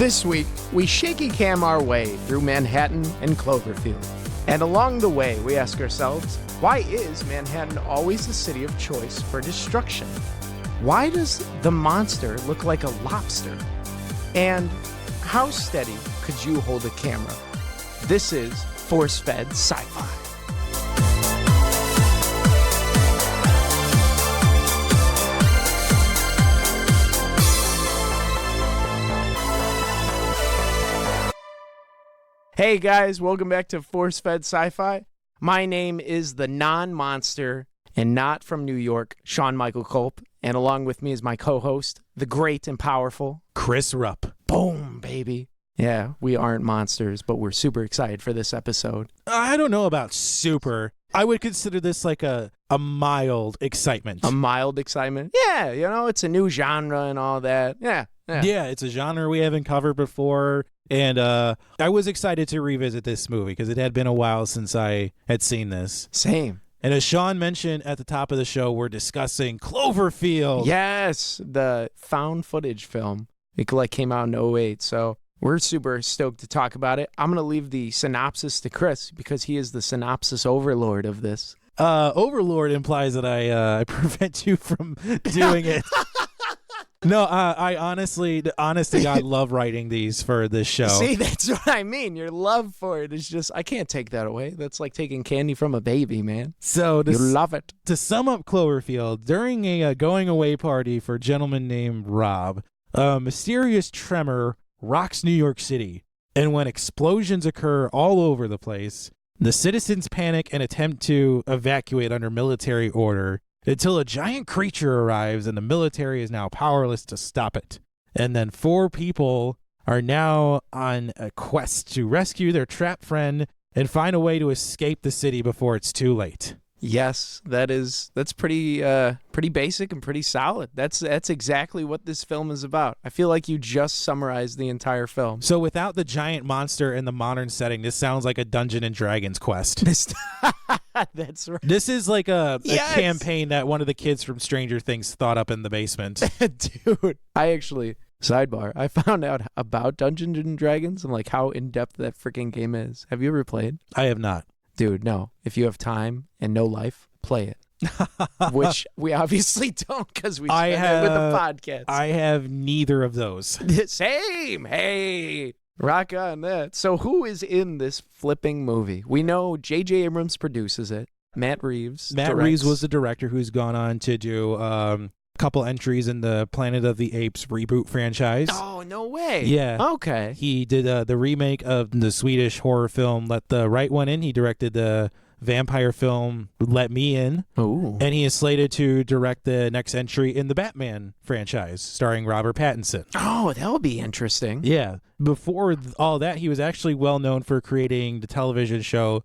This week, we shaky cam our way through Manhattan and Cloverfield. And along the way, we ask ourselves, why is Manhattan always the city of choice for destruction? Why does the monster look like a lobster? And how steady could you hold a camera? This is Force-Fed Sci-Fi. Hey guys, welcome back to Force-Fed Sci-Fi. My name is the non-monster and not from New York, Sean Michael Culp. And along with me is my co-host, the great and powerful Chris Rupp. Boom, baby. Yeah, we aren't monsters, but we're super excited for this episode. I don't know about super. I would consider this like a mild excitement. A mild excitement? Yeah, you know, it's a new genre and all that. Yeah. Yeah, it's a genre we haven't covered before. And I was excited to revisit this movie because it had been a while since I had seen this. Same. And as Sean mentioned at the top of the show, we're discussing Cloverfield. Yes, the found footage film. It came out in 2008, so we're super stoked to talk about it. I'm going to leave the synopsis to Chris because he is the synopsis overlord of this. Overlord implies that I prevent you from doing it. No, I honestly, honest to God, love writing these for this show. See, that's what I mean. Your love for it is just, I can't take that away. That's like taking candy from a baby, man. So you love it. To sum up Cloverfield, during a going away party for a gentleman named Rob, a mysterious tremor rocks New York City. And when explosions occur all over the place, the citizens panic and attempt to evacuate under military order, until a giant creature arrives and the military is now powerless to stop it. And then 4 people are now on a quest to rescue their trapped friend and find a way to escape the city before it's too late. Yes, that's pretty basic and pretty solid. That's exactly what this film is about. I feel like you just summarized the entire film. So without the giant monster in the modern setting, this sounds like a Dungeons and Dragons quest. That's right. This is like a campaign that one of the kids from Stranger Things thought up in the basement. Dude, sidebar, I found out about Dungeons and Dragons and like how in-depth that freaking game is. Have you ever played? I have not. Dude, no. If you have time and no life, play it. Which we obviously don't because we spend it with the podcast. I have neither of those. Same. Hey, rock on that. So who is in this flipping movie? We know J.J. Abrams produces it. Matt Reeves Reeves was the director who's gone on to do a couple entries in the Planet of the Apes reboot franchise. Oh, no way. Yeah. Okay. He did the remake of the Swedish horror film Let the Right One In. He directed the vampire film Let Me In. Ooh. And he is slated to direct the next entry in the Batman franchise starring Robert Pattinson. Oh, that'll be interesting. Yeah. Before all that, he was actually well known for creating the television show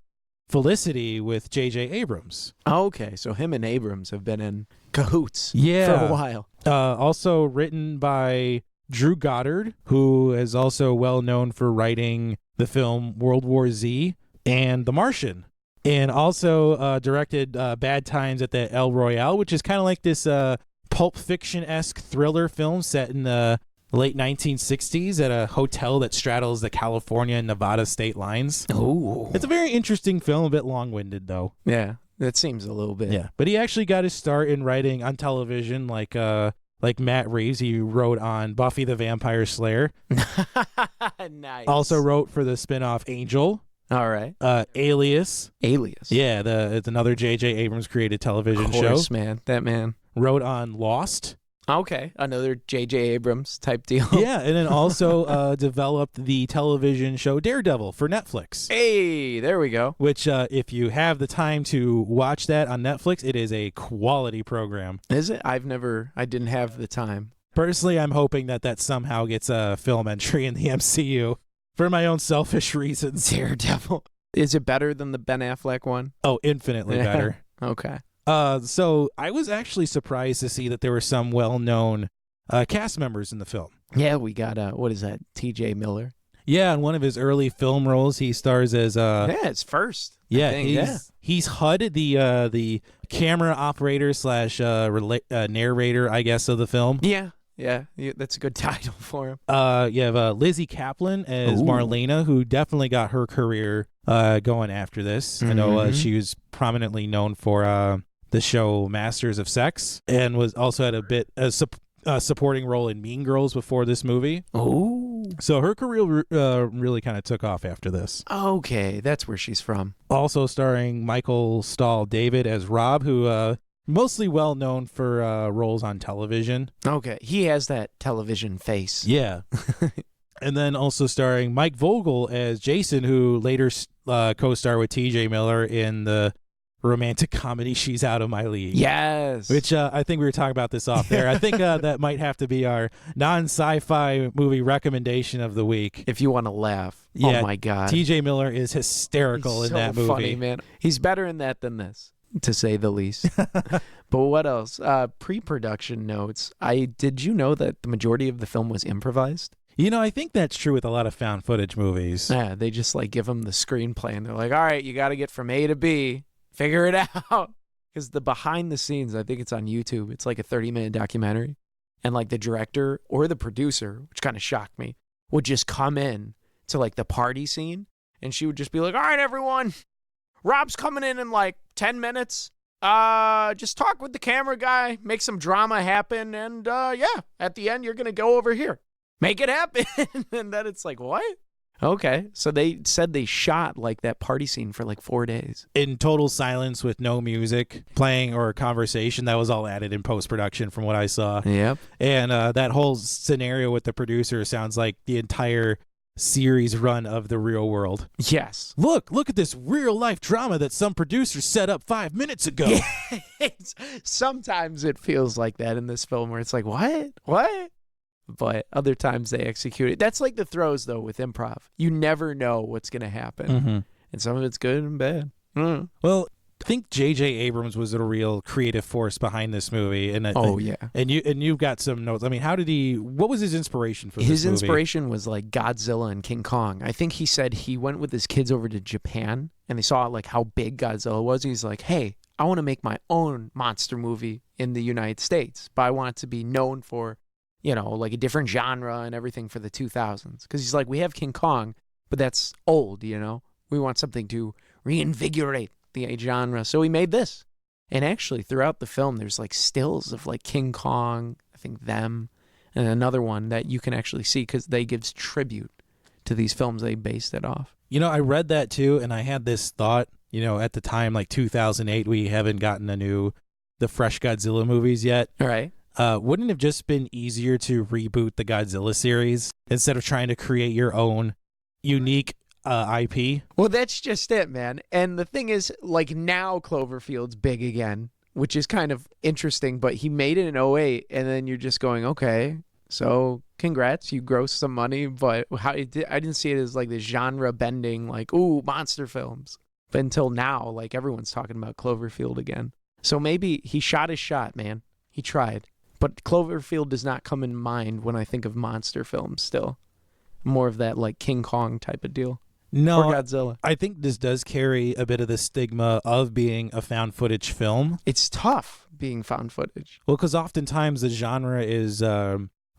Felicity with J.J. Abrams. Okay, so him and Abrams have been in cahoots for a while. Also written by Drew Goddard, who is also well known for writing the film World War Z and The Martian. And also directed Bad Times at the El Royale, which is kind of like this Pulp Fiction-esque thriller film set in the late 1960s at a hotel that straddles the California and Nevada state lines. Oh. It's a very interesting film, a bit long-winded, though. Yeah, that seems a little bit. Yeah, but he actually got his start in writing on television like Matt Reeves. He wrote on Buffy the Vampire Slayer. Nice. Also wrote for the spin-off Angel. All right. Alias. Yeah, it's another J.J. Abrams created television show. Of course, man. That man. Wrote on Lost. Okay, another J.J. Abrams type deal. Yeah, and then also developed the television show Daredevil for Netflix. Hey, there we go. Which, if you have the time to watch that on Netflix, it is a quality program. Is it? I didn't have the time. Personally, I'm hoping that somehow gets a film entry in the MCU for my own selfish reasons. Daredevil. Is it better than the Ben Affleck one? Oh, infinitely better. Okay. So I was actually surprised to see that there were some well-known cast members in the film. Yeah, we got, what is that, T.J. Miller? Yeah, in one of his early film roles, he stars as... yeah, it's first. Yeah, he's HUD, the camera operator slash narrator, I guess, of the film. Yeah. That's a good title for him. You have Lizzie Kaplan as Marlena, who definitely got her career going after this. I know she was prominently known for the show Masters of Sex, and was also had a supporting role in Mean Girls before this movie. Oh, so her career really kind of took off after this. Okay, that's where she's from. Also starring Michael Stahl David as Rob, who mostly well known for roles on television. Okay, he has that television face. Yeah. And then also starring Mike Vogel as Jason, who later co-starred with T.J. Miller in the romantic comedy She's Out of My League. Yes. Which I think we were talking about this off there. I think that might have to be our non-sci-fi movie recommendation of the week. If you want to laugh. Yeah, oh my God. T.J. Miller is hysterical in that movie. Funny, man. He's better in that than this, to say the least. But what else? Pre-production notes. Did you know that the majority of the film was improvised? You know, I think that's true with a lot of found footage movies. Yeah, they just like give them the screenplay and they're like, all right, you got to get from A to B. Figure it out. Because the behind the scenes, I think it's on YouTube. It's like a 30-minute documentary. And like the director or the producer, which kind of shocked me, would just come in to like the party scene. And she would just be like, all right, everyone, Rob's coming in like 10 minutes. Just talk with the camera guy, make some drama happen. And yeah, at the end, you're going to go over here. Make it happen. And then it's like, what? Okay. So they said they shot like that party scene for like 4 days. In total silence with no music playing or conversation. That was all added in post-production from what I saw. Yep. And that whole scenario with the producer sounds like the entire series run of The Real World. Yes. Look at this real-life drama that some producer set up 5 minutes ago. Sometimes it feels like that in this film where it's like, what? But other times they execute it. That's like the throws, though, with improv. You never know what's going to happen. Mm-hmm. And some of it's good and bad. Mm. Well, I think J.J. Abrams was a real creative force behind this movie. And yeah. And you've got some notes. I mean, what was his inspiration for this movie? His inspiration was like Godzilla and King Kong. I think he said he went with his kids over to Japan and they saw like how big Godzilla was. He's like, hey, I want to make my own monster movie in the United States, but I want it to be known for, you know, like a different genre and everything for the 2000s. Because he's like, we have King Kong, but that's old, you know? We want something to reinvigorate the genre. So he made this. And actually, throughout the film, there's like stills of like King Kong, I think them, and another one that you can actually see because they gives tribute to these films they based it off. You know, I read that too, and I had this thought, you know, at the time, like 2008, we haven't gotten the fresh Godzilla movies yet. All right. Wouldn't it have just been easier to reboot the Godzilla series instead of trying to create your own unique IP? Well, that's just it, man. And the thing is, like now Cloverfield's big again, which is kind of interesting, but he made it in '08, and then you're just going, okay, so congrats, you grossed some money, but I didn't see it as like this genre bending, like, ooh, monster films. But until now, like everyone's talking about Cloverfield again. So maybe he shot his shot, man. He tried. But Cloverfield does not come in mind when I think of monster films still. More of that like King Kong type of deal. No, or Godzilla. I think this does carry a bit of the stigma of being a found footage film. It's tough being found footage. Well, because oftentimes the genre is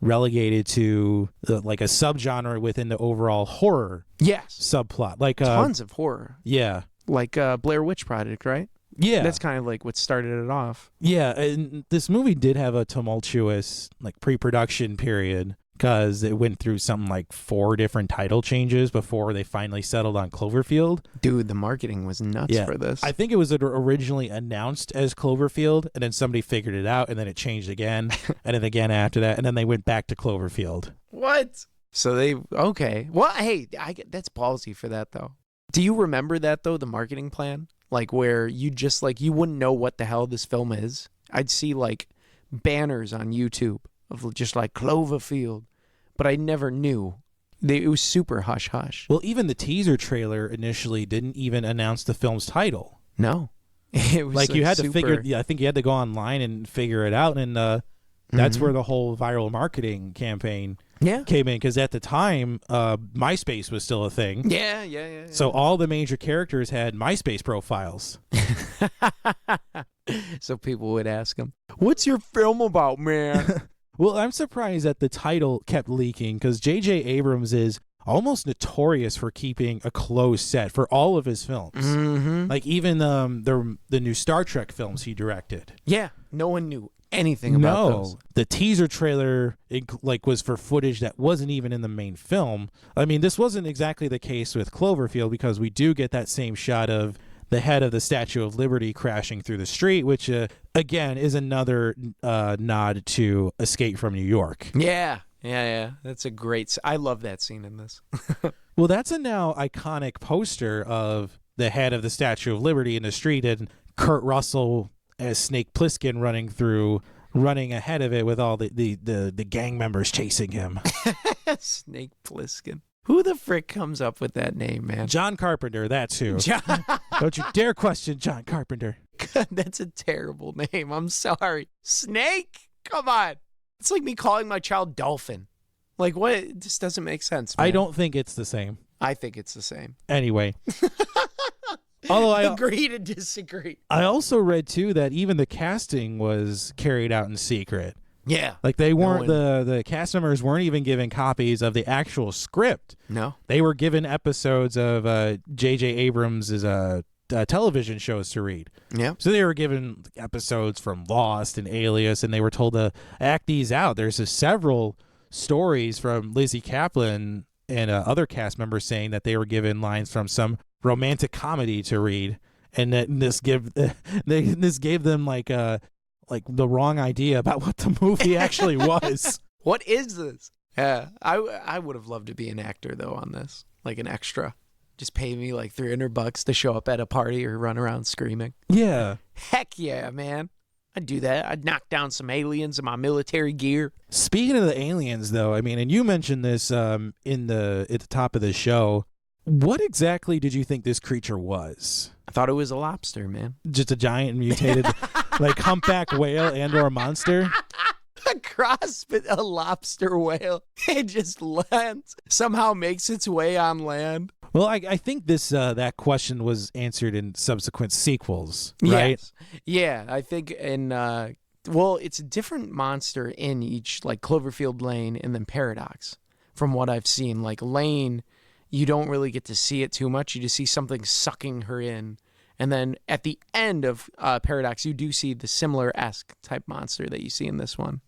relegated to like a subgenre within the overall horror subplot. Like tons of horror. Yeah. Like Blair Witch Project, right? Yeah. That's kind of like what started it off. Yeah, and this movie did have a tumultuous like pre-production period because it went through something like 4 different title changes before they finally settled on Cloverfield. Dude, the marketing was nuts for this. I think it was originally announced as Cloverfield, and then somebody figured it out, and then it changed again, and then again after that, and then they went back to Cloverfield. What? So okay. Well, hey, that's ballsy for that, though. Do you remember that, though, the marketing plan? Like where you just like, you wouldn't know what the hell this film is. I'd see like banners on YouTube of just like Cloverfield, but I never knew. It was super hush hush. Well, even the teaser trailer initially didn't even announce the film's title. No. It was like you had to figure, I think you had to go online and figure it out. And that's where the whole viral marketing campaign came in, because at the time, MySpace was still a thing. Yeah. So all the major characters had MySpace profiles. So people would ask them, "What's your film about, man?" Well, I'm surprised that the title kept leaking because J.J. Abrams is almost notorious for keeping a closed set for all of his films. Mm-hmm. Like even the new Star Trek films he directed. Yeah, no one knew anything about those. The teaser trailer was for footage that wasn't even in the main film. I mean, this wasn't exactly the case with Cloverfield because we do get that same shot of the head of the Statue of Liberty crashing through the street, which again is another nod to Escape from New York. Yeah. That's a great. I love that scene in this. Well, that's a now iconic poster of the head of the Statue of Liberty in the street, and Kurt Russell as Snake Plissken running ahead of it with all the gang members chasing him. Snake Plissken. Who the frick comes up with that name, man? John Carpenter, that's who. Don't you dare question John Carpenter. That's a terrible name. I'm sorry. Snake? Come on. It's like me calling my child Dolphin. Like, what? It just doesn't make sense, man. I don't think it's the same. I think it's the same. Anyway. Although I agree to disagree. I also read, too, that even the casting was carried out in secret. Yeah. Like they weren't, the cast members weren't even given copies of the actual script. No. They were given episodes of J.J. Abrams' television shows to read. Yeah. So they were given episodes from Lost and Alias, and they were told to act these out. There's several stories from Lizzie Kaplan and other cast members saying that they were given lines from some romantic comedy to read, and that this gave them like the wrong idea about what the movie actually was. What is this? Yeah, I would have loved to be an actor though on this, like an extra. Just pay me like $300 to show up at a party or run around screaming. Yeah. Heck yeah, man. I'd do that. I'd knock down some aliens in my military gear. Speaking of the aliens, though, I mean, and you mentioned this at the top of the show. What exactly did you think this creature was? I thought it was a lobster, man. Just a giant mutated, like humpback whale and/or monster. A cross, but a lobster whale. It just lands, somehow makes its way on land. Well, I think this that question was answered in subsequent sequels, right? Yes. Yeah, I think it's a different monster in each, like Cloverfield Lane and then Paradox, from what I've seen. Like Lane, you don't really get to see it too much. You just see something sucking her in. And then at the end of Paradox, you do see the similar-esque type monster that you see in this one.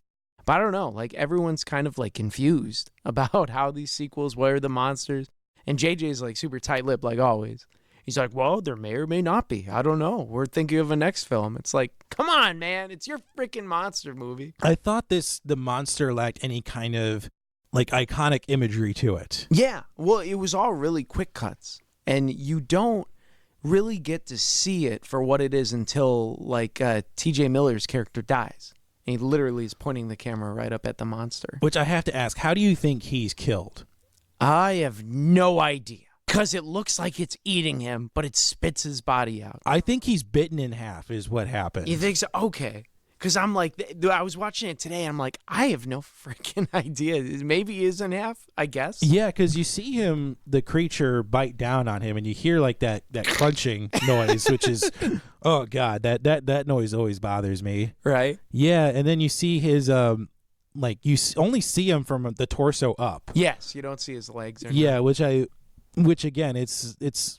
But I don't know, like everyone's kind of like confused about how these sequels, where are the monsters? And JJ's like super tight-lipped, like always. He's like, well, there may or may not be. I don't know. We're thinking of a next film. It's like, come on, man. It's your freaking monster movie. I thought the monster lacked any kind of like iconic imagery to it. Yeah. Well, it was all really quick cuts. And you don't really get to see it for what it is until like TJ Miller's character dies. And he literally is pointing the camera right up at the monster. Which I have to ask, how do you think he's killed? I have no idea. Because it looks like it's eating him, but it spits his body out. I think he's bitten in half is what happened. You think so? Okay. Because I'm like, I was watching it today, and I'm like, I have no freaking idea. Maybe he is in half, I guess. Yeah, because you see him, the creature, bite down on him, and you hear like that crunching noise, which is, oh God, that noise always bothers me. Right? Yeah, and then you see his, like you only see him from the torso up. Yes, you don't see his legs. Yeah, which again, it's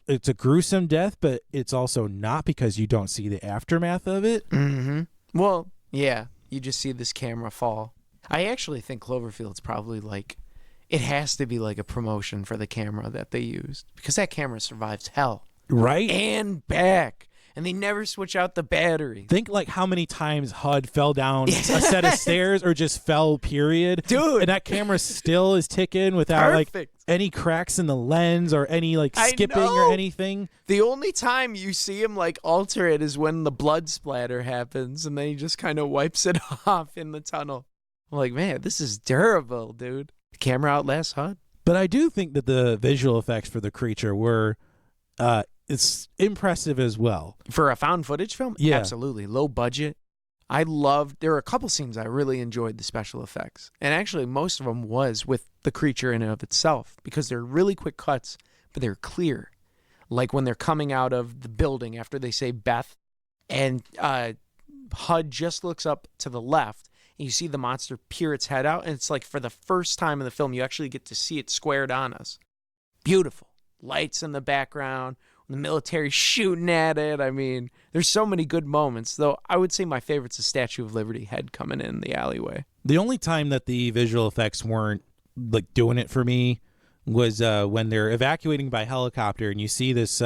a gruesome death, but it's also not because you don't see the aftermath of it. Mm-hmm. Well, yeah, you just see this camera fall. I actually think Cloverfield's probably like, it has to be like a promotion for the camera that they used, because that camera survives hell. Right? And back. And they never switch out the battery. Think like how many times HUD fell down a set of stairs or just fell, period. Dude. And that camera still is ticking without Perfect. like any cracks in the lens or any like skipping or anything. The only time you see him like alter it is when the blood splatter happens, and then he just kind of wipes it off in the tunnel. I'm like, man, this is durable, dude. The camera outlasts HUD. But I do think that the visual effects for the creature were it's impressive as well. For a found footage film? Yeah. Absolutely. Low budget. There were a couple scenes I really enjoyed the special effects. And actually, most of them was with the creature in and of itself, because they're really quick cuts, but they're clear. Like when they're coming out of the building after they say Beth, and HUD just looks up to the left, and you see the monster peer its head out, and it's like for the first time in the film, you actually get to see it squared on us. Beautiful. Lights in the background, the military shooting at it. I mean, there's so many good moments, though I would say my favorite's the Statue of Liberty head coming in the alleyway. The only time that the visual effects weren't like doing it for me was when they're evacuating by helicopter, and you see this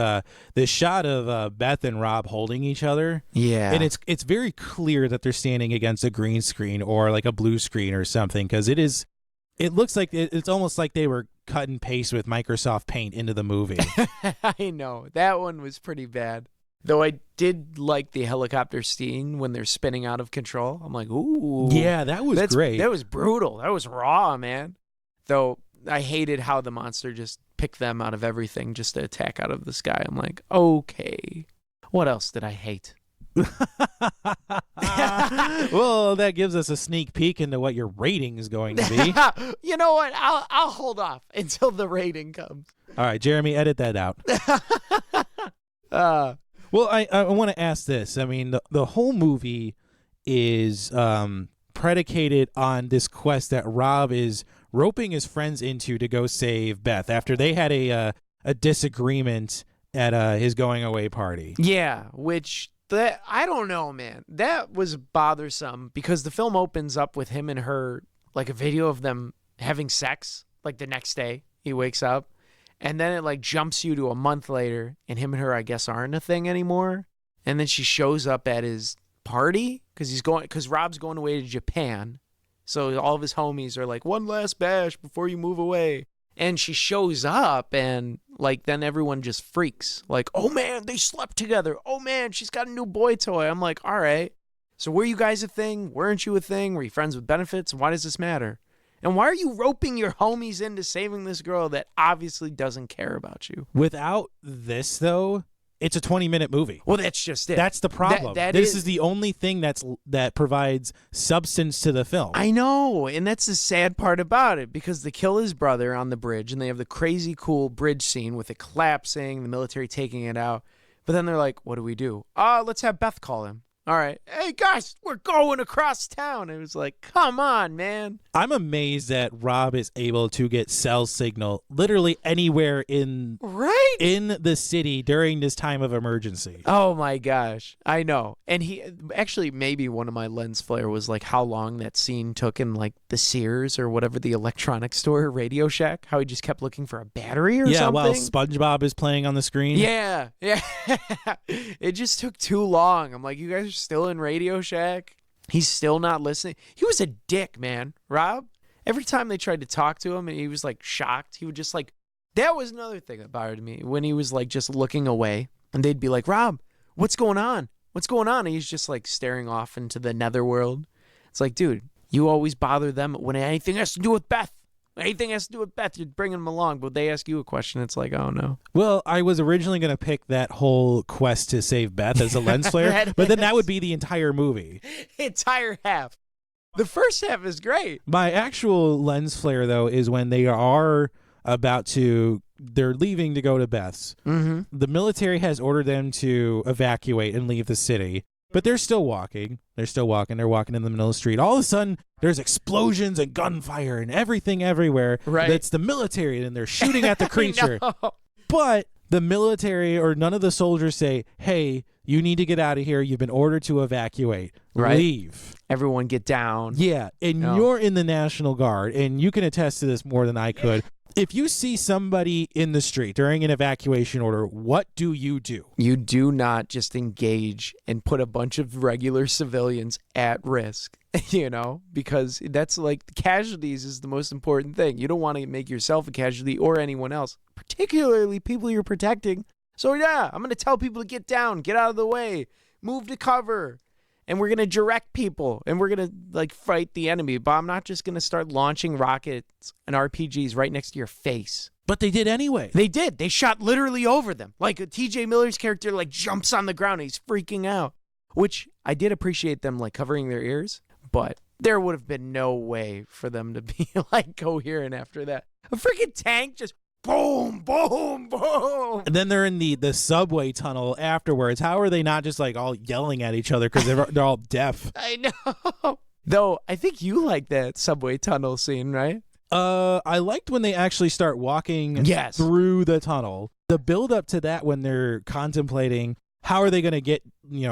shot of Beth and Rob holding each other. Yeah, and it's very clear that they're standing against a green screen or like a blue screen or something, because it looks like it's almost like they were cut and paste with Microsoft Paint into the movie. I know that one was pretty bad. Though I did like the helicopter scene when they're spinning out of control. I'm like, ooh, yeah, that was great. That was brutal. That was raw, man. Though I hated how the monster just picked them out of everything just to attack out of the sky. I'm like, okay, what else did I hate? Well, that gives us a sneak peek into what your rating is going to be. You know what? I'll hold off until the rating comes. All right, Jeremy, edit that out. Well, I want to ask this. I mean, the whole movie is predicated on this quest that Rob is roping his friends into to go save Beth after they had a disagreement at his going away party. Yeah, which I don't know, man. That was bothersome because the film opens up with him and her, like a video of them having sex, like the next day he wakes up, and then it like jumps you to a month later, and him and her, I guess, aren't a thing anymore. And then she shows up at his party because Rob's going away to Japan. So all of his homies are like, one last bash before you move away. And she shows up, and like then everyone just freaks. Like, oh man, they slept together. Oh man, she's got a new boy toy. I'm like, all right. So were you guys a thing? Weren't you a thing? Were you friends with benefits? Why does this matter? And why are you roping your homies into saving this girl that obviously doesn't care about you? Without this, though, it's a 20-minute movie. Well, that's just it. That's the problem. This is the only thing that provides substance to the film. I know, and that's the sad part about it, because they kill his brother on the bridge, and they have the crazy cool bridge scene with it collapsing, the military taking it out. But then they're like, what do we do? Let's have Beth call him. All right. Hey, guys, we're going across town. It was like, come on, man. I'm amazed that Rob is able to get cell signal literally anywhere in the city during this time of emergency. Oh, my gosh. I know. And he actually, maybe one of my lens flare was like how long that scene took in like the Sears or whatever, the electronics store, Radio Shack, how he just kept looking for a battery or something. Yeah, while SpongeBob is playing on the screen. Yeah. It just took too long. I'm like, you guys are still in Radio Shack? He's still not listening? He was a dick, man. Rob, every time they tried to talk to him and he was like shocked, he would just like, that was another thing that bothered me, when he was like just looking away and they'd be like, Rob, what's going on? What's going on? And he's just like staring off into the netherworld. It's like, dude, you always bother them when anything has to do with Beth. Anything has to do with Beth, you're bringing them along. But they ask you a question, it's like, oh, no. Well, I was originally going to pick that whole quest to save Beth as a lens flare, but then that would be the entire movie. Entire half. The first half is great. My actual lens flare, though, is when they are they're leaving to go to Beth's. Mm-hmm. The military has ordered them to evacuate and leave the city. But they're still walking. They're walking in the middle of the street. All of a sudden, there's explosions and gunfire and everything everywhere. Right. That's the military, and they're shooting at the creature. But the military or none of the soldiers say, hey, you need to get out of here. You've been ordered to evacuate. Right. Leave. Everyone get down. Yeah, and you're in the National Guard, and you can attest to this more than I could. If you see somebody in the street during an evacuation order, what do? You do not just engage and put a bunch of regular civilians at risk, because that's like casualties is the most important thing. You don't want to make yourself a casualty or anyone else, particularly people you're protecting. So yeah, I'm going to tell people to get down, get out of the way, move to cover. And we're going to direct people, and we're going to, like, fight the enemy. But I'm not just going to start launching rockets and RPGs right next to your face. But they did anyway. They did. They shot literally over them. Like, TJ Miller's character, like, jumps on the ground, and he's freaking out. Which, I did appreciate them, like, covering their ears. But there would have been no way for them to be, like, coherent after that. A freaking tank just... boom, boom, boom. And then they're in the subway tunnel afterwards. How are they not just like all yelling at each other because they're all deaf? I know. Though, I think you like that subway tunnel scene, right? I liked when they actually start walking Yes. through the tunnel. The build up to that when they're contemplating how are they going to get,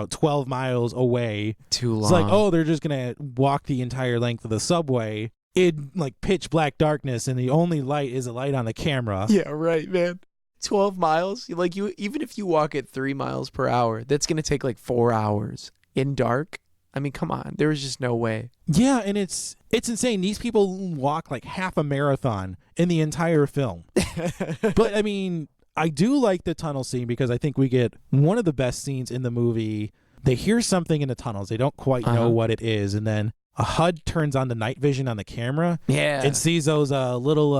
12 miles away. Too long. It's like, oh, they're just going to walk the entire length of the subway in like pitch black darkness, and the only light is a light on the camera. Yeah, right, man. 12 miles? Even if you walk at 3 miles per hour, that's going to take like 4 hours in dark. I mean, come on. There was just no way. Yeah, and it's insane. These people walk like half a marathon in the entire film. But I mean, I do like the tunnel scene because I think we get one of the best scenes in the movie. They hear something in the tunnels. They don't quite know what it is, and then a HUD turns on the night vision on the camera and sees those little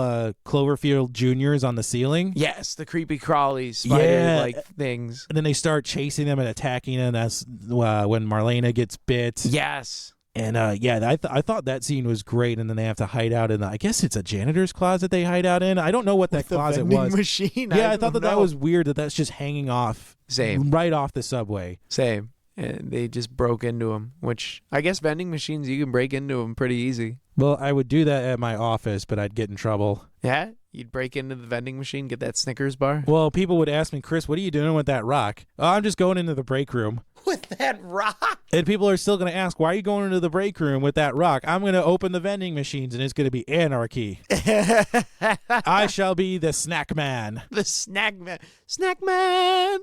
Cloverfield Juniors on the ceiling. Yes, the creepy crawlies, spider-like things. And then they start chasing them and attacking them. That's when Marlena gets bit. Yes. And I thought that scene was great. And then they have to hide out in I guess it's a janitor's closet they hide out in. I don't know what that closet was. Machine. Yeah, I thought that was weird that's just hanging off. Same. Right off the subway. Same. And they just broke into them, which I guess vending machines, you can break into them pretty easy. Well, I would do that at my office, but I'd get in trouble. Yeah? You'd break into the vending machine, get that Snickers bar? Well, people would ask me, Chris, what are you doing with that rock? Oh, I'm just going into the break room. With that rock? And people are still going to ask, why are you going into the break room with that rock? I'm going to open the vending machines, and it's going to be anarchy. I shall be the snack man. The snack man. Snack man!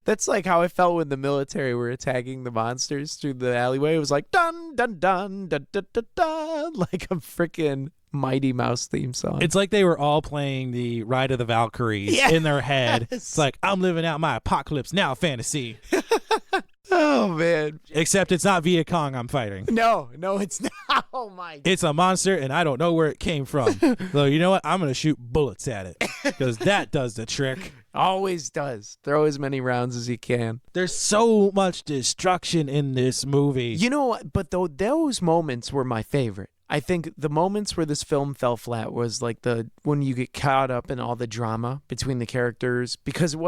That's like how I felt when the military were attacking the monsters through the alleyway. It was like, dun, dun, dun, dun, dun, dun, dun, like a freaking Mighty Mouse theme song. It's like they were all playing the Ride of the Valkyries in their head. It's like, I'm living out my apocalypse now fantasy. Oh, man. Except it's not Viet Cong I'm fighting. No, it's not. Oh, my God. It's a monster, and I don't know where it came from. So you know what? I'm going to shoot bullets at it because that does the trick. Always does. Throw as many rounds as you can. There's so much destruction in this movie. You know what? But those moments were my favorite. I think the moments where this film fell flat was like when you get caught up in all the drama between the characters, because there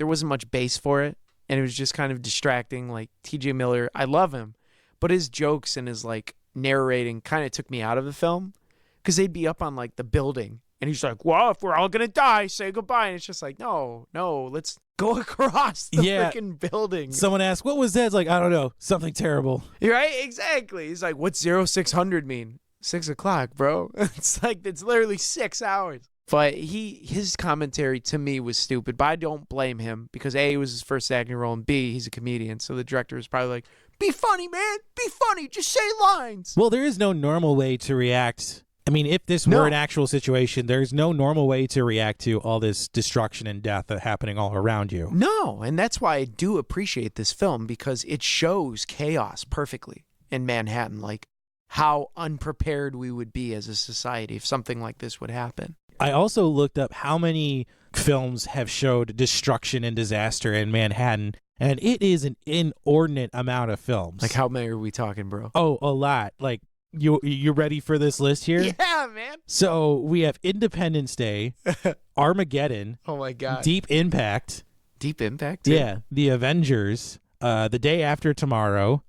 wasn't much base for it, and it was just kind of distracting. Like TJ Miller, I love him, but his jokes and his like narrating kind of took me out of the film, because they'd be up on like the building. And he's like, well, if we're all going to die, say goodbye. And it's just like, no, let's go across the freaking building. Someone asked, what was that? It's like, I don't know, something terrible. Right? Exactly. He's like, what's 0600 mean? 6 o'clock, bro. It's like, it's literally 6 hours. But his commentary to me was stupid. But I don't blame him because A, it was his first acting role, and B, he's a comedian. So the director was probably like, be funny, man. Be funny. Just say lines. Well, there is no normal way to react. I mean, if this were an actual situation, there's no normal way to react to all this destruction and death happening all around you. No, and that's why I do appreciate this film, because it shows chaos perfectly in Manhattan, like how unprepared we would be as a society if something like this would happen. I also looked up how many films have showed destruction and disaster in Manhattan, and it is an inordinate amount of films. Like how many are we talking, bro? Oh, a lot. Like, you ready for this list here? Yeah, man. So we have Independence Day, Armageddon. Oh my God. Deep Impact. Deep Impact? Too? Yeah. The Avengers. The Day After Tomorrow.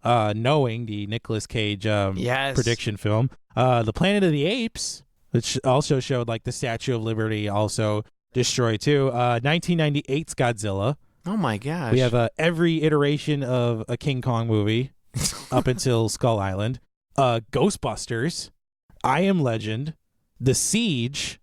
Knowing, the Nicolas Cage prediction film. The Planet of the Apes, which also showed like the Statue of Liberty also destroyed too. 1998's Godzilla. Oh my gosh. We have every iteration of a King Kong movie up until Skull Island. Ghostbusters, I Am Legend, The Siege,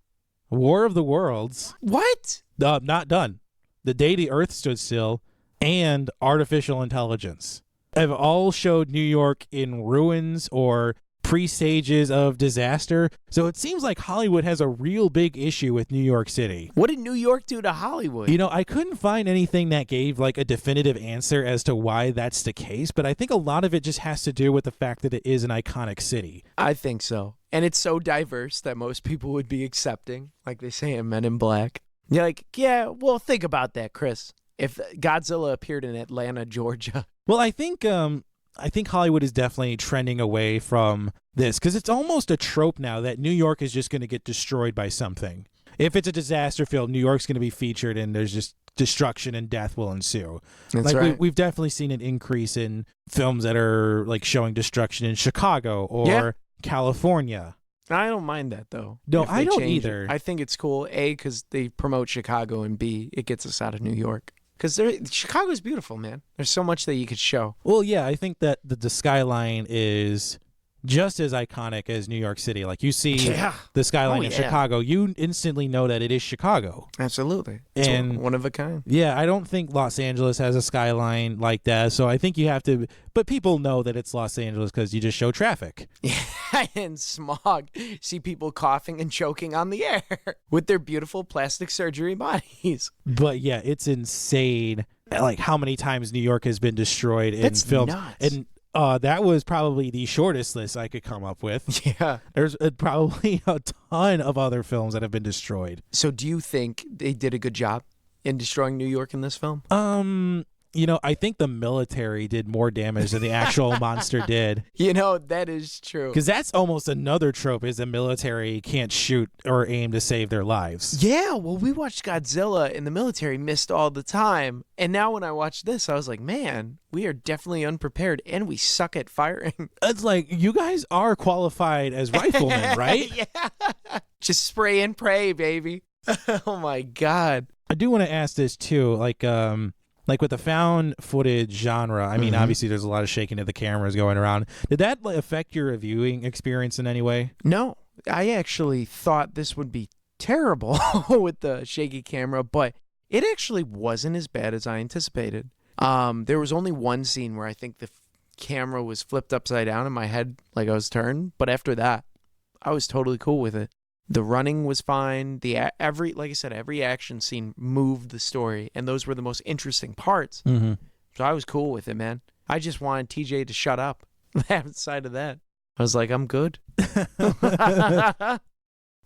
War of the Worlds. What? Not done. The Day the Earth Stood Still, and Artificial Intelligence have all showed New York in ruins or pre-stages of disaster. So it seems like Hollywood has a real big issue with New York City. What did New York do to Hollywood? You know, I couldn't find anything that gave like a definitive answer as to why that's the case, but I think a lot of it just has to do with the fact that it is an iconic city. I think so. And it's so diverse that most people would be accepting, like they say in Men in Black. You're like, yeah, well, think about that, Chris. If Godzilla appeared in Atlanta, Georgia. Well, I think Hollywood is definitely trending away from this because it's almost a trope now that New York is just going to get destroyed by something. If it's a disaster film, New York's going to be featured and there's just destruction and death will ensue. That's like right. we've definitely seen an increase in films that are like showing destruction in Chicago or California. I don't mind that, though. No, if I they don't change it. either. I think it's cool, A, because they promote Chicago, and B, it gets us out of New York. Because Chicago's beautiful, man. There's so much that you could show. Well, yeah, I think that the skyline is just as iconic as New York City. Like you see the skyline in Chicago, you instantly know that it is Chicago. Absolutely. It's And one of a kind. Yeah, I don't think Los Angeles has a skyline like that. So I think you have to, but people know that it's Los Angeles because you just show traffic. Yeah, and smog. See people coughing and choking on the air with their beautiful plastic surgery bodies. But yeah, it's insane. Like how many times New York has been destroyed in That's films. nuts. And that was probably the shortest list I could come up with. Yeah. There's probably a ton of other films that have been destroyed. So do you think they did a good job in destroying New York in this film? I think the military did more damage than the actual monster did. That is true. Because that's almost another trope is the military can't shoot or aim to save their lives. Yeah, well, we watched Godzilla and the military missed all the time. And now when I watched this, I was like, man, we are definitely unprepared and we suck at firing. It's like, you guys are qualified as riflemen, right? Yeah. Just spray and pray, baby. Oh, my God. I do want to ask this, too. Like with the found footage genre, I mean, obviously there's a lot of shaking of the cameras going around. Did that affect your viewing experience in any way? No, I actually thought this would be terrible with the shaky camera, but it actually wasn't as bad as I anticipated. There was only one scene where I think the camera was flipped upside down in my head like I was turned, but after that, I was totally cool with it. The running was fine. Like I said, every action scene moved the story, and those were the most interesting parts. Mm-hmm. So I was cool with it, man. I just wanted TJ to shut up. Outside of that, I was like, I'm good. How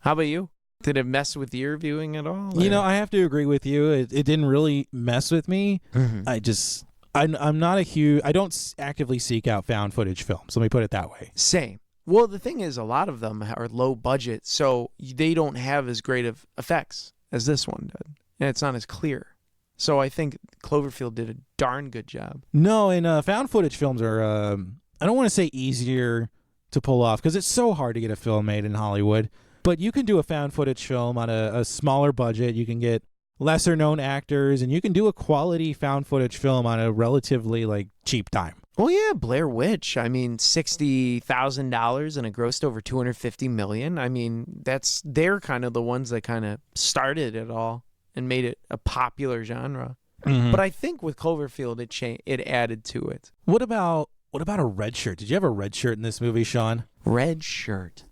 about you? Did it mess with your viewing at all? I have to agree with you. It didn't really mess with me. Mm-hmm. I'm not a huge. I don't actively seek out found footage films. Let me put it that way. Same. Well, the thing is, a lot of them are low budget, so they don't have as great of effects as this one did, and it's not as clear. So I think Cloverfield did a darn good job. No, and found footage films are, I don't want to say easier to pull off because it's so hard to get a film made in Hollywood, but you can do a found footage film on a smaller budget. You can get lesser known actors, and you can do a quality found footage film on a relatively cheap time. Well, yeah, Blair Witch. I mean, $60,000 and it grossed over $250 million. I mean, they're kind of the ones that kind of started it all and made it a popular genre. Mm-hmm. But I think with Cloverfield, it added to it. What about a red shirt? Did you have a red shirt in this movie, Sean? Red shirt.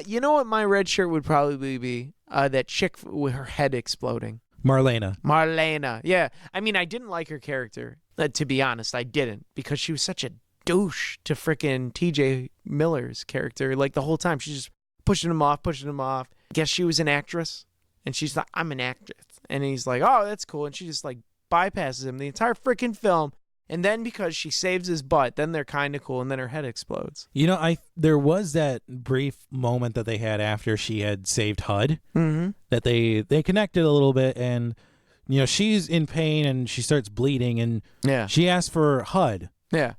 You know what my red shirt would probably be? That chick with her head exploding. Marlena. Yeah. I mean, I didn't like her character. To be honest, I didn't, because she was such a douche to frickin' TJ Miller's character. Like the whole time, she's just pushing him off. Guess she was an actress, and she's like, I'm an actress. And he's like, oh, that's cool. And she just bypasses him the entire frickin' film. And then because she saves his butt, then they're kind of cool, and then her head explodes. There was that brief moment that they had after she had saved HUD, that they connected a little bit, and she's in pain and she starts bleeding, and she asks for HUD,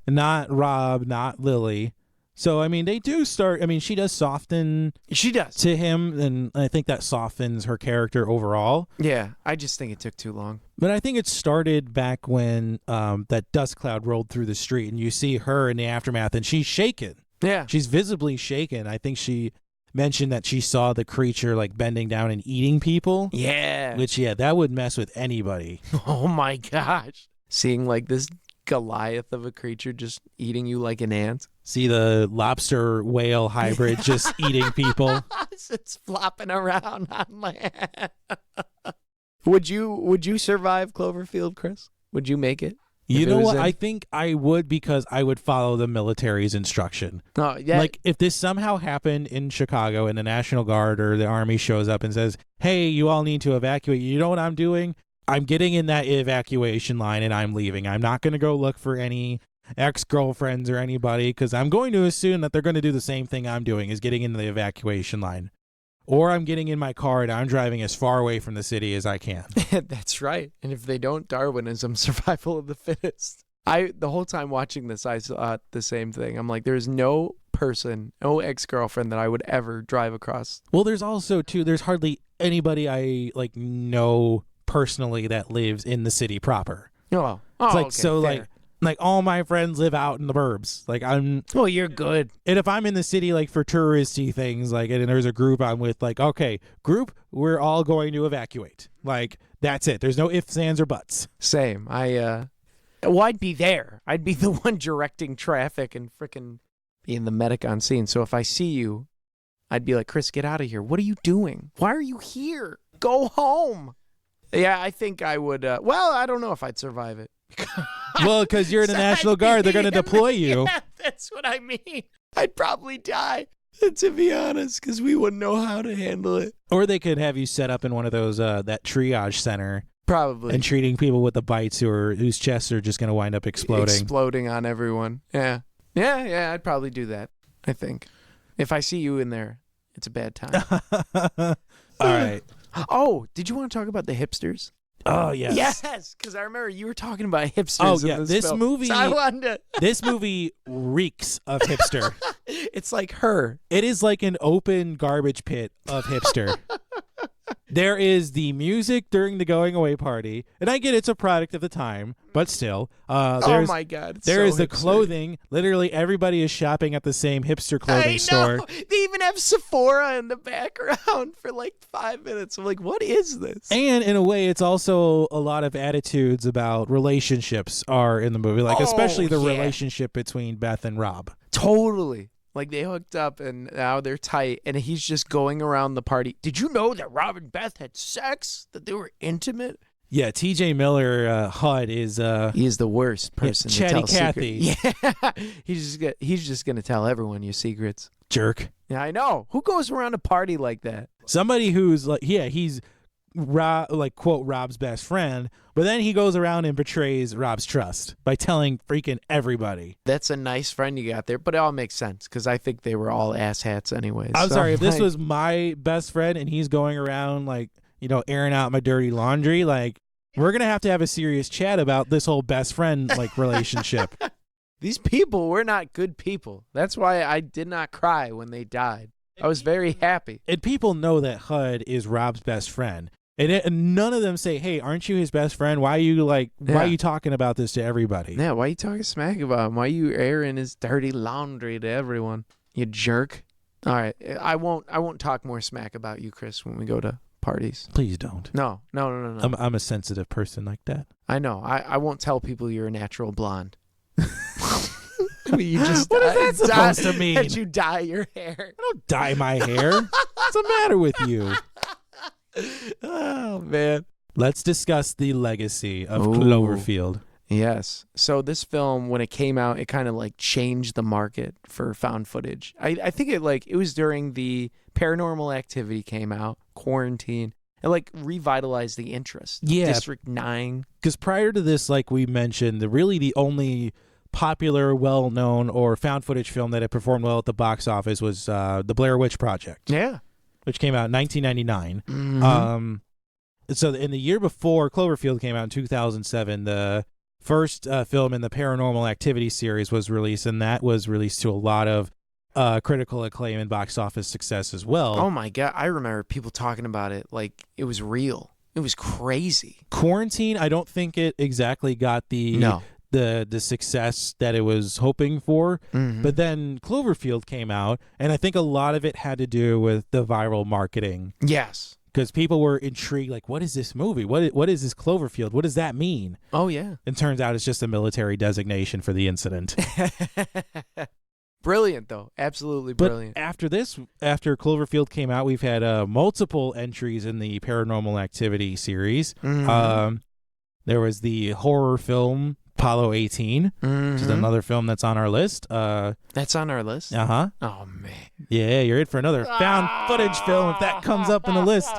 not Rob, not Lily. So I mean, they do start. I mean, she does soften. She does to him, and I think that softens her character overall. Yeah, I just think it took too long. But I think it started back when that dust cloud rolled through the street, and you see her in the aftermath, and she's shaken. Yeah, she's visibly shaken. I think she mentioned that she saw the creature bending down and eating people. Yeah, which that would mess with anybody. Oh my gosh, seeing this Goliath of a creature just eating you like an ant. See the lobster whale hybrid just eating people. It's flopping around on land. Would you survive Cloverfield, Chris? Would you make it? You know what? I think I would, because I would follow the military's instruction. Oh, yeah. If this somehow happened in Chicago and the National Guard or the Army shows up and says, hey, you all need to evacuate, you know what I'm doing? I'm getting in that evacuation line and I'm leaving. I'm not going to go look for any ex-girlfriends or anybody, because I'm going to assume that they're going to do the same thing I'm doing, is getting into the evacuation line. or I'm getting in my car and I'm driving as far away from the city as I can. That's right. And if they don't, Darwinism, survival of the fittest. The whole time watching this, I saw the same thing. I'm like, there's no person, no ex-girlfriend that I would ever drive across. Well, there's also, too, there's hardly anybody I, like, know personally that lives in the city proper. Oh, It's like, okay, so, fair. like all my friends live out in the burbs. Like, Well, you're good. and if I'm in the city, like, for touristy things, like, and there's a group I'm with, like, okay, group, we're all going to evacuate. Like, that's it. There's no ifs, ands, or buts. Same. Well, I'd be there. I'd be the one directing traffic and frickin' being the medic on scene. So if I see you, I'd be like, Chris, get out of here. What are you doing? Why are you here? Go home. Yeah, I think I would. Well, I don't know if I'd survive it. Well, because you're in the National Guard, they're going to deploy you. Yeah, that's what I mean. I'd probably die, to be honest, because we wouldn't know how to handle it. Or they could have you set up in one of those, that triage center. Probably. And treating people with the bites whose chests are just going to wind up exploding. Exploding on everyone. Yeah. Yeah, I'd probably do that, I think. If I see you in there, it's a bad time. All right. Oh, did you want to talk about the hipsters? Oh, yes. Yes, because I remember you were talking about hipsters. Oh, yeah. In This film. movie, So I wanted to... this movie reeks of hipster. It's like Her. It is like an open garbage pit of hipster. There is the music during the going away party, and I get it's a product of the time, but still. Oh my God. There is the hipster. clothing. Literally everybody is shopping at the same hipster clothing store. They even have Sephora in the background for like 5 minutes. I'm like, what is this? And in a way, it's also a lot of attitudes about relationships are in the movie, like especially the relationship between Beth and Rob. Totally. Like, they hooked up, and now they're tight, and he's just going around the party. Did you know that Rob and Beth had sex? That they were intimate? Yeah, T.J. Miller, HUD, is... he is the worst person to Chatty tell Cathy. secrets. Yeah. He's just going to tell everyone your secrets. Jerk. Yeah, I know. Who goes around a party like that? Somebody who's, like, yeah, he's, quote, Rob's best friend, but then he goes around and betrays Rob's trust by telling freaking everybody. That's a nice friend you got there, but it all makes sense because I think they were all asshats anyways. I'm sorry, if this was my best friend and he's going around, like, you know, airing out my dirty laundry, like, we're going to have a serious chat about this whole best friend, like, relationship. These people were not good people. That's why I did not cry when they died. I was very happy. And people know that HUD is Rob's best friend. And none of them say, "Hey, aren't you his best friend? Why are you talking about this to everybody?" Yeah, why are you talking smack about him? Why are you airing his dirty laundry to everyone? You jerk. All right, I won't talk more smack about you, Chris, when we go to parties. Please don't. No. I'm a sensitive person like that. I know. I won't tell people you're a natural blonde. I mean, you just what is that supposed to mean? That you dye your hair. I don't dye my hair. What's the matter with you? Oh, man. Let's discuss the legacy of Cloverfield. Yes. So this film, when it came out, it kind of like changed the market for found footage. I think it was during the Paranormal Activity came out, Quarantine. It like revitalized the interest. Yeah. District 9. Because prior to this, like we mentioned, the only popular, well-known, or found footage film that had performed well at the box office was The Blair Witch Project. Yeah. Which came out in 1999. Mm-hmm. So in the year before Cloverfield came out in 2007, the first film in the Paranormal Activity series was released, and that was released to a lot of critical acclaim and box office success as well. Oh my God. I remember people talking about it like it was real. It was crazy. Quarantine, I don't think it exactly got the success that it was hoping for. Mm-hmm. But then Cloverfield came out, and I think a lot of it had to do with the viral marketing. Yes. Because people were intrigued, like, what is this movie? What is this Cloverfield? What does that mean? Oh, yeah. And turns out it's just a military designation for the incident. Brilliant, though. Absolutely brilliant. But after Cloverfield came out, we've had multiple entries in the Paranormal Activity series. Mm-hmm. There was the horror film Apollo 18, which is another film that's on our list. That's on our list? Uh-huh. Oh, man. Yeah, you're in for another found footage film if that comes up in the list.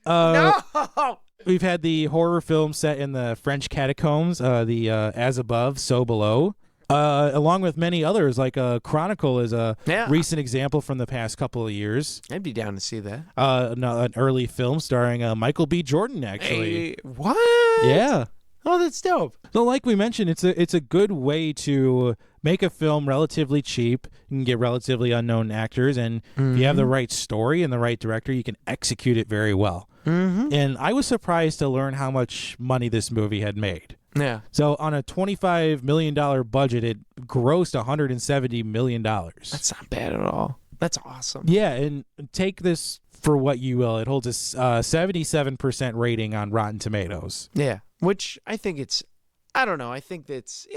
No! We've had the horror film set in the French catacombs, the As Above, So Below. along with many others, like Chronicle is a Yeah. recent example from the past couple of years. I'd be down to see that. An early film starring Michael B. Jordan, actually. Hey, what? Yeah. Oh, that's dope. So, like we mentioned, it's a good way to make a film relatively cheap. You can get relatively unknown actors, and if you have the right story and the right director, you can execute it very well. Mm-hmm. And I was surprised to learn how much money this movie had made. Yeah. So, on a $25 million budget, it grossed $170 million. That's not bad at all. That's awesome. Yeah, and take this for what you will. It holds a 77% rating on Rotten Tomatoes. Yeah. Which I think I don't know. I think it's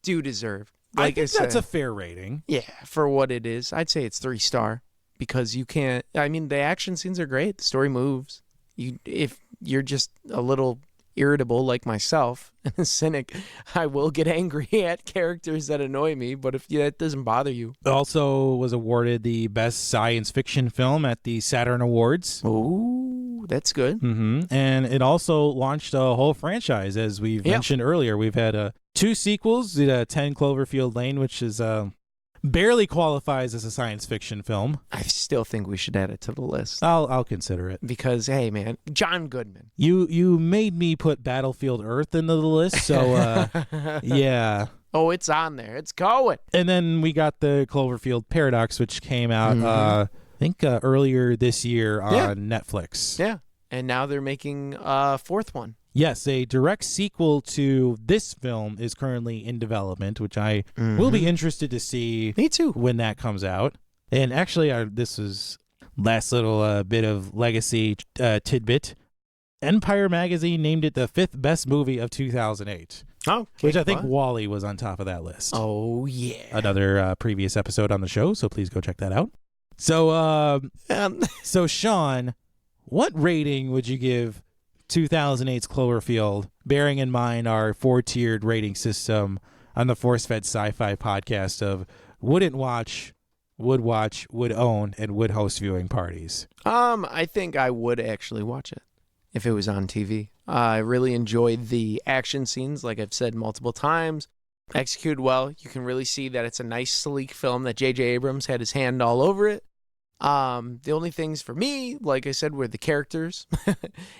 due deserved. I think that's a fair rating. Yeah, for what it is. I'd say it's 3-star because you can't, I mean, the action scenes are great. The story moves. If you're just a little irritable like myself and a cynic, I will get angry at characters that annoy me, but if that doesn't bother you. It also was awarded the best science fiction film at the Saturn Awards. Oh, that's good. And it also launched a whole franchise, as we've mentioned earlier. We've had 2 sequels, 10 Cloverfield Lane, which is barely qualifies as a science fiction film. I still think we should add it to the list. I'll consider it. Because, hey, man, John Goodman. You made me put Battlefield Earth into the list, so yeah. Oh, it's on there. It's going. And then we got the Cloverfield Paradox, which came out, I think, earlier this year on Netflix. Yeah. And now they're making a 4th one. Yes, a direct sequel to this film is currently in development, which I will be interested to see. Me too. When that comes out. And actually, this was last little bit of legacy tidbit. Empire Magazine named it the 5th best movie of 2008. Oh, which I think WALL-E was on top of that list. Oh, yeah. Another previous episode on the show, so please go check that out. So, so Sean, what rating would you give 2008's Cloverfield, bearing in mind our 4-tiered rating system on the Force-Fed Sci-Fi podcast of wouldn't watch, would own, and would host viewing parties? I think I would actually watch it if it was on TV. I really enjoyed the action scenes, like I've said multiple times. Executed well. You can really see that it's a nice, sleek film that J.J. Abrams had his hand all over it. The only things for me, like I said, were the characters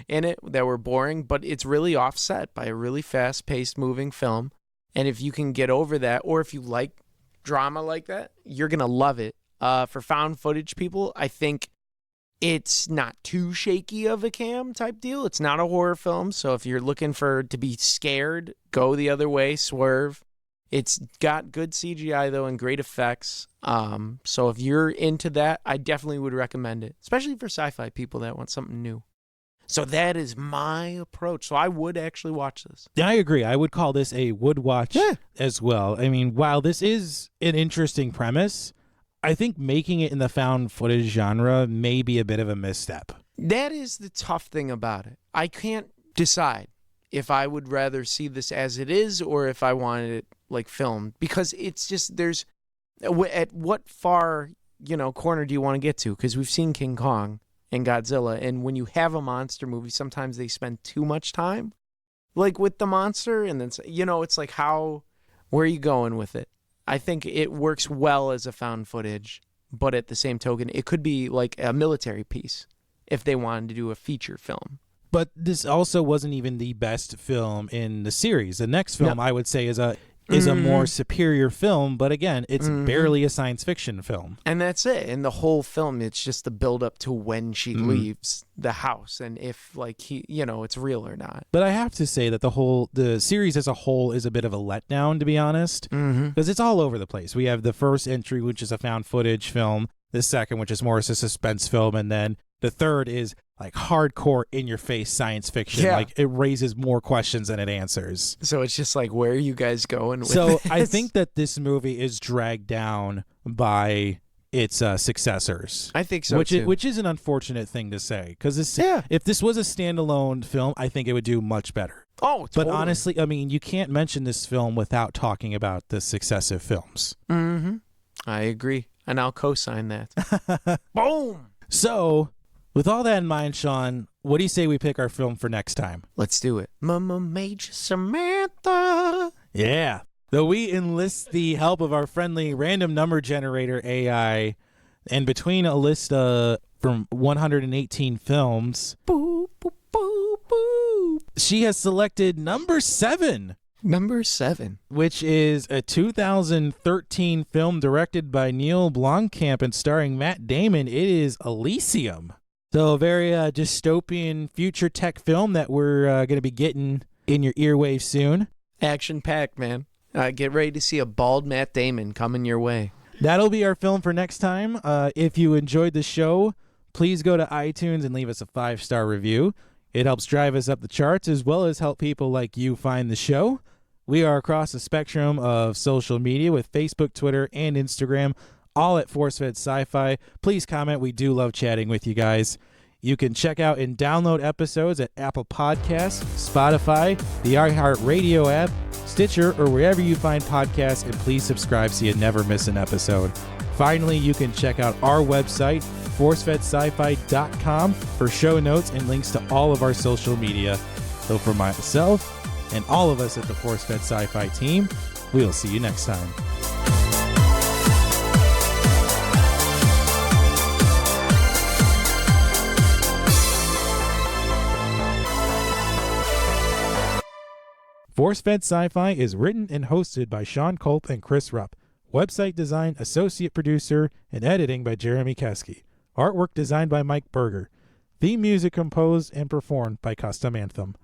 in it that were boring, but it's really offset by a really fast-paced moving film. And if you can get over that, or if you like drama like that, you're going to love it. For found footage people, I think it's not too shaky of a cam type deal. It's not a horror film, so if you're looking to be scared, go the other way, swerve. It's got good CGI, though, and great effects. So if you're into that, I definitely would recommend it, especially for sci-fi people that want something new. So that is my approach. So I would actually watch this. Yeah, I agree. I would call this a would watch as well. I mean, while this is an interesting premise, I think making it in the found footage genre may be a bit of a misstep. That is the tough thing about it. I can't decide if I would rather see this as it is or if I wanted it like filmed, because it's just at what far corner do you want to get to? Because we've seen King Kong and Godzilla, and when you have a monster movie, sometimes they spend too much time like with the monster, and then it's like where are you going with it? I think it works well as a found footage, but at the same token, it could be like a military piece if they wanted to do a feature film. But this also wasn't even the best film in the series. The next film, I would say, is a more superior film, but again, it's barely a science fiction film. And that's it. In the whole film, it's just the build up to when she leaves the house and if it's real or not. But I have to say that the series as a whole is a bit of a letdown, to be honest, because it's all over the place. We have the first entry, which is a found footage film, the second, which is more as a suspense film, and then the third is like hardcore in-your-face science fiction. Yeah. Like it raises more questions than it answers. So it's just like, where are you guys going with So this? I think that this movie is dragged down by its successors. I think so, too. Which is an unfortunate thing to say, because if this was a standalone film, I think it would do much better. Oh, totally. But honestly, I mean, you can't mention this film without talking about the successive films. I agree, and I'll co-sign that. Boom! So, with all that in mind, Sean, what do you say we pick our film for next time? Let's do it. Mama Major Samantha. Yeah. Though we enlist the help of our friendly random number generator AI, and between a list from 118 films, boop, boop, boop, boop, she has selected number 7. Number 7. Which is a 2013 film directed by Neil Blomkamp and starring Matt Damon. It is Elysium. So a very dystopian future tech film that we're going to be getting in your earwaves soon. Action-packed, man. Get ready to see a bald Matt Damon coming your way. That'll be our film for next time. If you enjoyed the show, please go to iTunes and leave us a 5-star review. It helps drive us up the charts as well as help people like you find the show. We are across the spectrum of social media with Facebook, Twitter, and Instagram, all at ForceFed Sci-Fi. Please comment. We do love chatting with you guys. You can check out and download episodes at Apple Podcasts, Spotify, the iHeartRadio app, Stitcher, or wherever you find podcasts, and please subscribe so you never miss an episode. Finally, you can check out our website, forcefedsci-fi.com, for show notes and links to all of our social media. So for myself and all of us at the ForceFed Sci-Fi team, we'll see you next time. ForceFed Sci-Fi is written and hosted by Sean Culp and Chris Rupp. Website design, associate producer, and editing by Jeremy Keski. Artwork designed by Mike Berger. Theme music composed and performed by Custom Anthem.